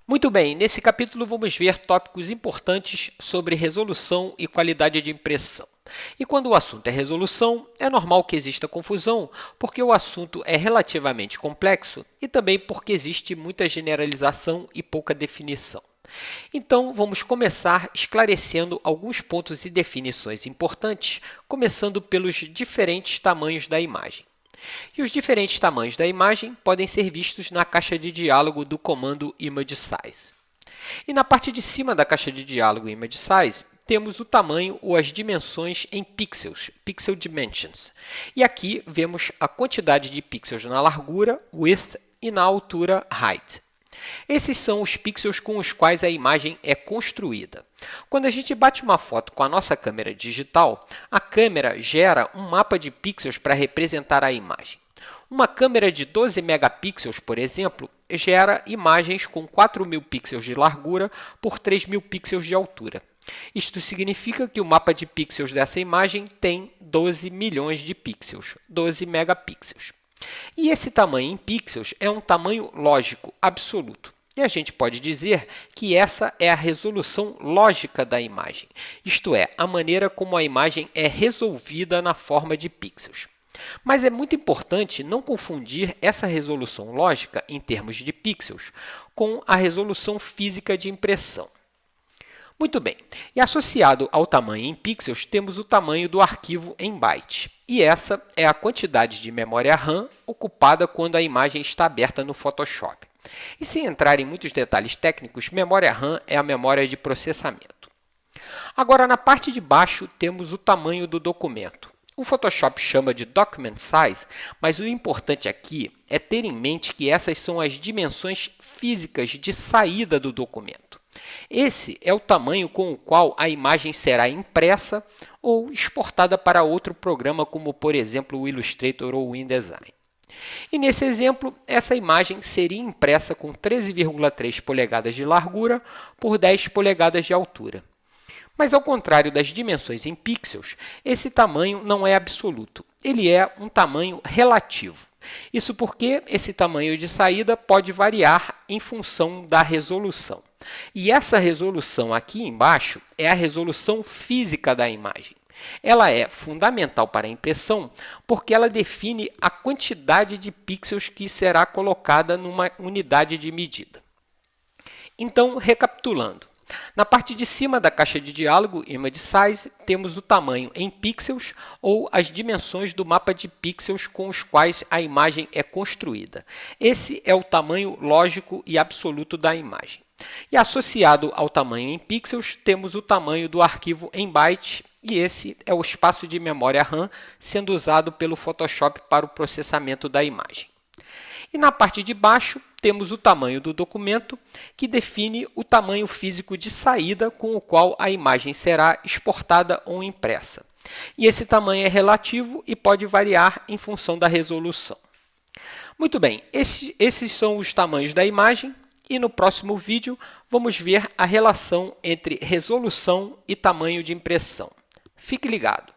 Muito bem, nesse capítulo vamos ver tópicos importantes sobre resolução e qualidade de impressão. E quando o assunto é resolução, é normal que exista confusão, porque o assunto é relativamente complexo e também porque existe muita generalização e pouca definição. Então, vamos começar esclarecendo alguns pontos e definições importantes, começando pelos diferentes tamanhos da imagem. E os diferentes tamanhos da imagem podem ser vistos na caixa de diálogo do comando ImageSize. E na parte de cima da caixa de diálogo ImageSize, temos o tamanho ou as dimensões em pixels, Pixel Dimensions. E aqui vemos a quantidade de pixels na largura, width, e na altura, height. Esses são os pixels com os quais a imagem é construída. Quando a gente bate uma foto com a nossa câmera digital, a câmera gera um mapa de pixels para representar a imagem. Uma câmera de 12 megapixels, por exemplo, gera imagens com 4.000 pixels de largura por 3.000 pixels de altura. Isto significa que o mapa de pixels dessa imagem tem 12 milhões de pixels, 12 megapixels. E esse tamanho em pixels é um tamanho lógico, absoluto. E a gente pode dizer que essa é a resolução lógica da imagem, isto é, a maneira como a imagem é resolvida na forma de pixels. Mas é muito importante não confundir essa resolução lógica, em termos de pixels, com a resolução física de impressão. Muito bem, e associado ao tamanho em pixels, temos o tamanho do arquivo em bytes. E essa é a quantidade de memória RAM ocupada quando a imagem está aberta no Photoshop. E sem entrar em muitos detalhes técnicos, memória RAM é a memória de processamento. Agora, na parte de baixo, temos o tamanho do documento. O Photoshop chama de Document Size, mas o importante aqui é ter em mente que essas são as dimensões físicas de saída do documento. Esse é o tamanho com o qual a imagem será impressa ou exportada para outro programa, como, por exemplo, o Illustrator ou o InDesign. E nesse exemplo, essa imagem seria impressa com 13,3 polegadas de largura por 10 polegadas de altura. Mas, ao contrário das dimensões em pixels, esse tamanho não é absoluto, ele é um tamanho relativo. Isso porque esse tamanho de saída pode variar em função da resolução. E essa resolução aqui embaixo é a resolução física da imagem. Ela é fundamental para a impressão porque ela define a quantidade de pixels que será colocada numa unidade de medida. Então, recapitulando. Na parte de cima da caixa de diálogo ImageSize, temos o tamanho em pixels ou as dimensões do mapa de pixels com os quais a imagem é construída. Esse é o tamanho lógico e absoluto da imagem. E associado ao tamanho em pixels, temos o tamanho do arquivo em bytes, e esse é o espaço de memória RAM sendo usado pelo Photoshop para o processamento da imagem. E na parte de baixo, temos o tamanho do documento, que define o tamanho físico de saída com o qual a imagem será exportada ou impressa. E esse tamanho é relativo e pode variar em função da resolução. Muito bem, esses são os tamanhos da imagem. E no próximo vídeo, vamos ver a relação entre resolução e tamanho de impressão. Fique ligado!